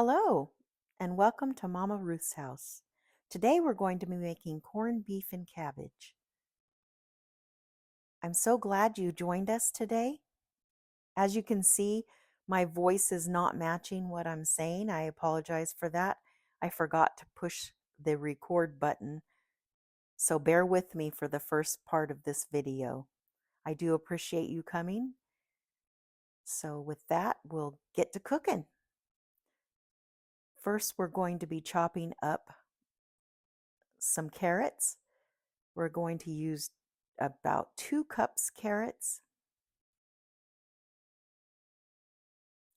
Hello, and welcome to Mama Ruth's house. Today we're going to be making corned beef and cabbage. I'm so glad you joined us today. As you can see, my voice is not matching what I'm saying. I apologize for that. I forgot to push the record button, so bear with me for the first part of this video. I do appreciate you coming. So with that, we'll get to cooking. First, we're going to be chopping up some carrots. We're going to use about 2 cups carrots.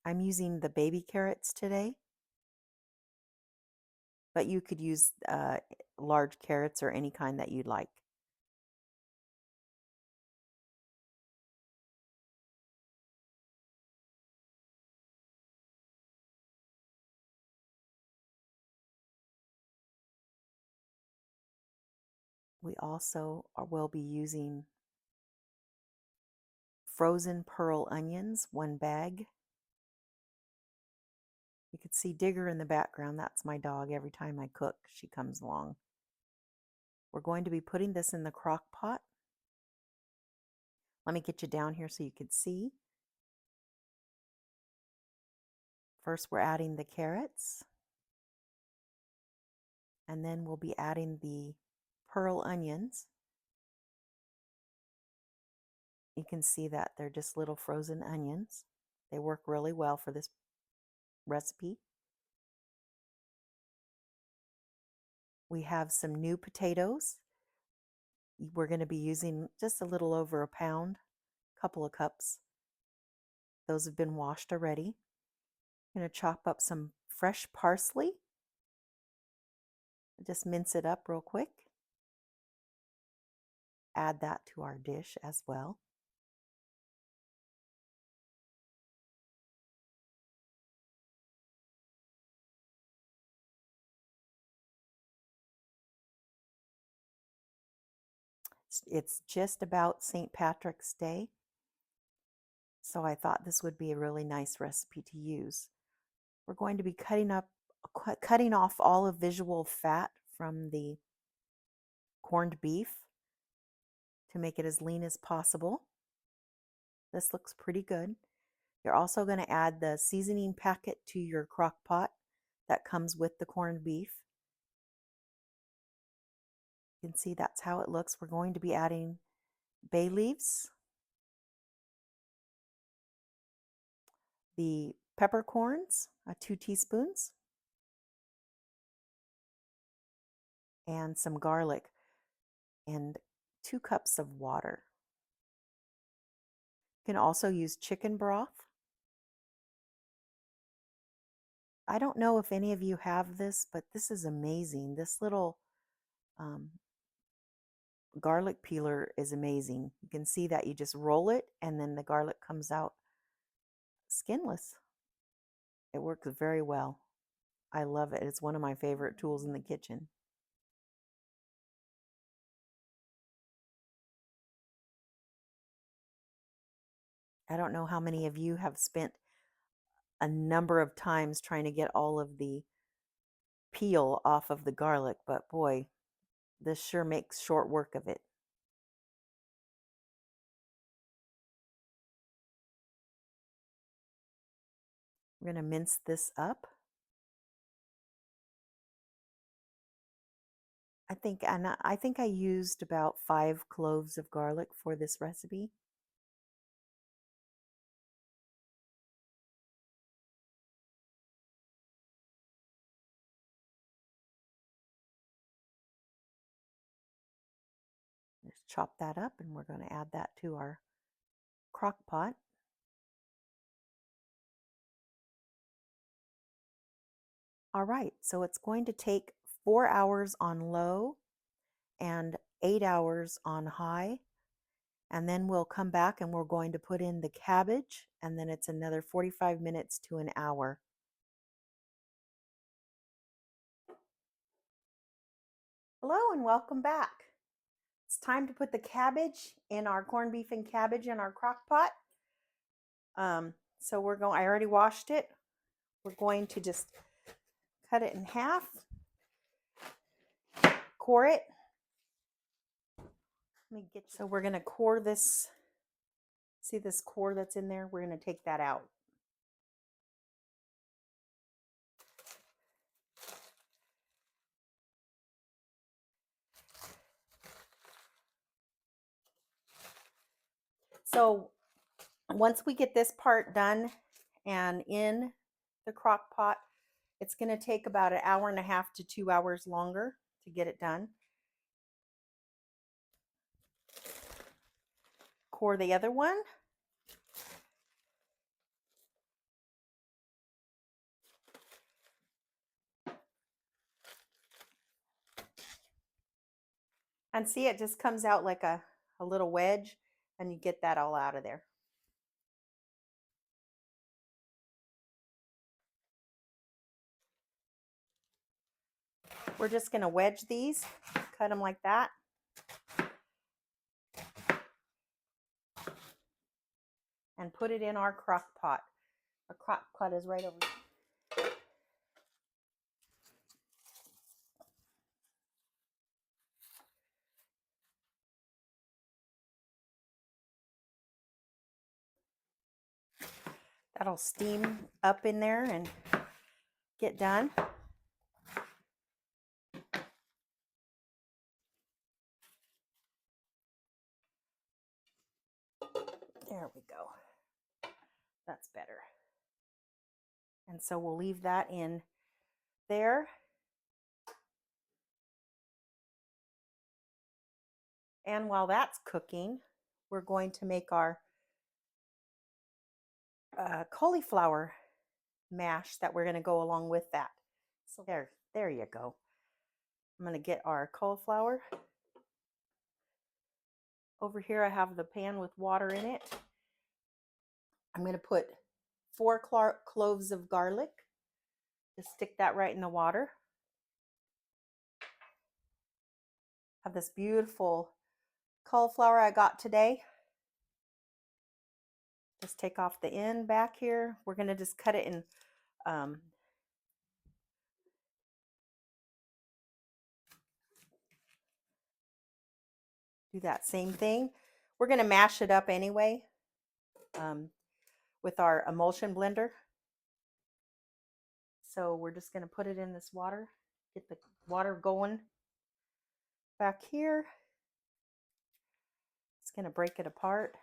I'm using the baby carrots today, but you could use large carrots or any kind that you'd like. We also will be using frozen pearl onions, 1 bag. You can see Digger in the background. That's my dog. Every time I cook, she comes along. We're going to be putting this in the crock pot. Let me get you down here so you can see. First, we're adding the carrots, and then we'll be adding the pearl onions. You can see that they're just little frozen onions. They work really well for this recipe. We have some new potatoes. We're going to be using just a little over a pound, a couple of cups. Those have been washed already. I'm going to chop up some fresh parsley. Just mince it up real quick. Add that to our dish as well. It's just about St. Patrick's Day, so I thought this would be a really nice recipe to use. We're going to be cutting off all of visual fat from the corned beef to make it as lean as possible. This looks pretty good. You're also going to add the seasoning packet to your crock pot that comes with the corned beef. You can see that's how it looks. We're going to be adding bay leaves, the peppercorns, 2 teaspoons, and some garlic, and 2 cups of water. You can also use chicken broth. I don't know if any of you have this, but this is amazing. This little garlic peeler is amazing. You can see that you just roll it and then the garlic comes out skinless. It works very well. I love it. It's one of my favorite tools in the kitchen. I don't know how many of you have spent a number of times trying to get all of the peel off of the garlic, but boy, this sure makes short work of it. We're going to mince this up. I think I used about 5 cloves of garlic for this recipe. Just chop that up, and we're going to add that to our crock pot. All right, so it's going to take 4 hours on low and 8 hours on high. And then we'll come back and we're going to put in the cabbage, and then it's another 45 minutes to an hour. Hello and welcome back. It's time to put the cabbage in our corned beef and cabbage in our crock pot. So I already washed it. We're going to just cut it in half, core it. So we're going to core this. See this core that's in there? We're going to take that out. So once we get this part done and in the crock pot, it's going to take about an hour and a half to 2 hours longer to get it done. Core the other one. And see, it just comes out like a little wedge, and you get that all out of there. We're just going to wedge these, cut them like that. And put it in our crock pot. Our crock pot is right over here. That'll steam up in there and get done. There we go. That's better. And so we'll leave that in there. And while that's cooking, we're going to make our cauliflower mash that we're going to go along with that. So there you go. I'm going to get our cauliflower. Over here I have the pan with water in it. I'm going to put 4 cloves of garlic. Just stick that right in the water. Have this beautiful cauliflower I got today. Just take off the end back here. We're going to just cut it in do that same thing. We're going to mash it up anyway with our emulsion blender. So we're just going to put it in this water, get the water going back here. It's going to break it apart.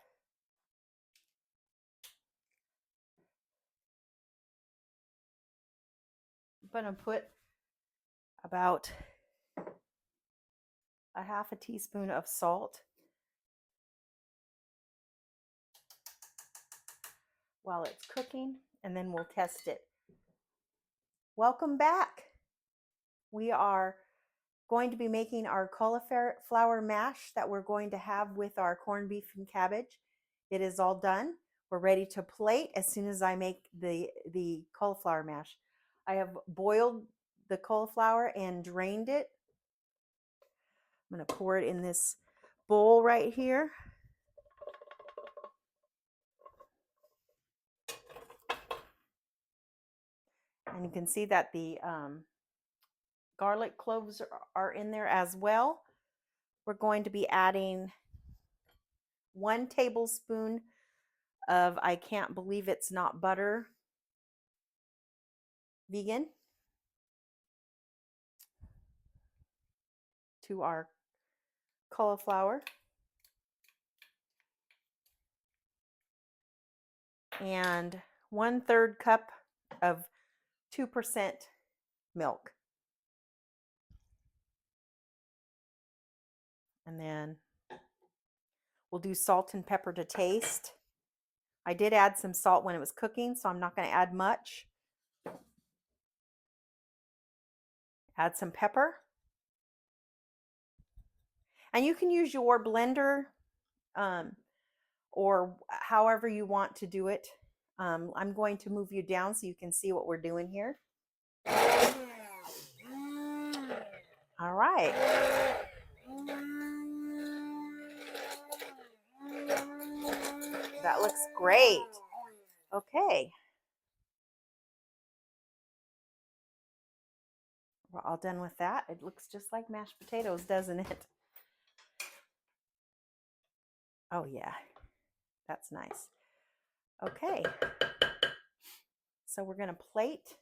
I'm going to put about a half a teaspoon of salt while it's cooking, and then we'll test it. Welcome back. We are going to be making our cauliflower mash that we're going to have with our corned beef and cabbage. It is all done. We're ready to plate as soon as I make the cauliflower mash. I have boiled the cauliflower and drained it. I'm going to pour it in this bowl right here. And you can see that the garlic cloves are in there as well. We're going to be adding 1 tablespoon of, I can't believe it's not butter, vegan, to our cauliflower. And 1/3 cup of 2% milk. And then we'll do salt and pepper to taste. I did add some salt when it was cooking, so I'm not going to add much. Add some pepper. And you can use your blender or however you want to do it. I'm going to move you down so you can see what we're doing here. All right. That looks great. Okay. we're all done with that. It looks just like mashed potatoes, doesn't it? Oh yeah, that's nice. Okay, so we're gonna plate.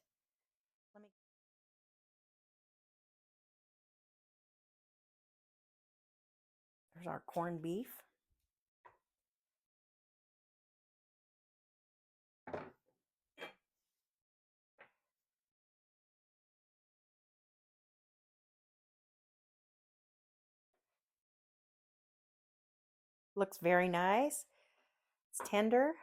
There's our corned beef. Looks very nice. It's tender.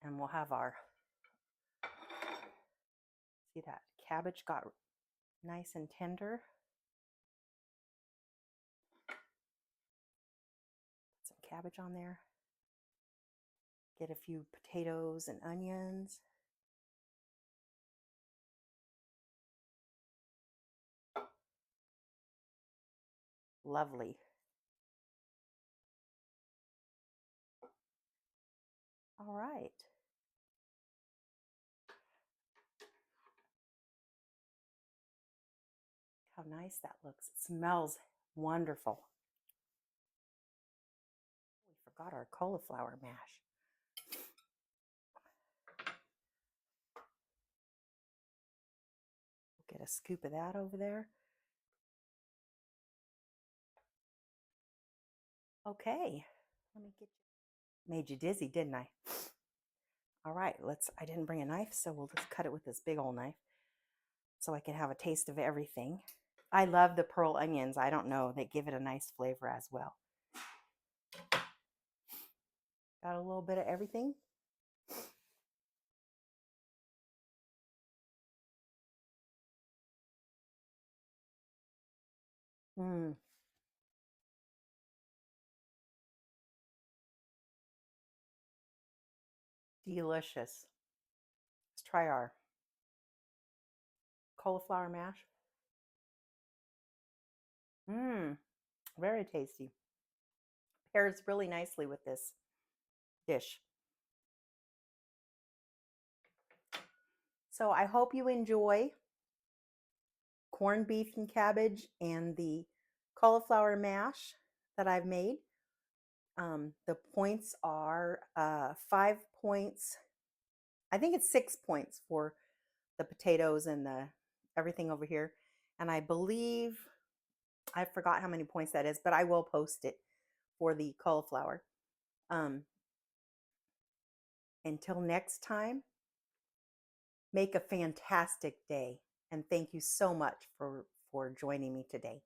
And we'll have our, see that cabbage got nice and tender. Put some cabbage on there. Get a few potatoes and onions. Lovely. All right. How nice that looks. It smells wonderful. We forgot our cauliflower mash. We'll get a scoop of that over there. Okay. Let me get you. Made you dizzy, didn't I? All right, I didn't bring a knife, so we'll just cut it with this big old knife so I can have a taste of everything. I love the pearl onions. I don't know, they give it a nice flavor as well. Got a little bit of everything. Mmm. Delicious. Let's try our cauliflower mash. Mmm. Very tasty. Pairs really nicely with this dish. So I hope you enjoy corned beef and cabbage and the cauliflower mash that I've made. The points are 5 points. I think it's 6 points for the potatoes and the everything over here. And I believe, I forgot how many points that is, but I will post it for the cauliflower. Until next time, make a fantastic day. And thank you so much for joining me today.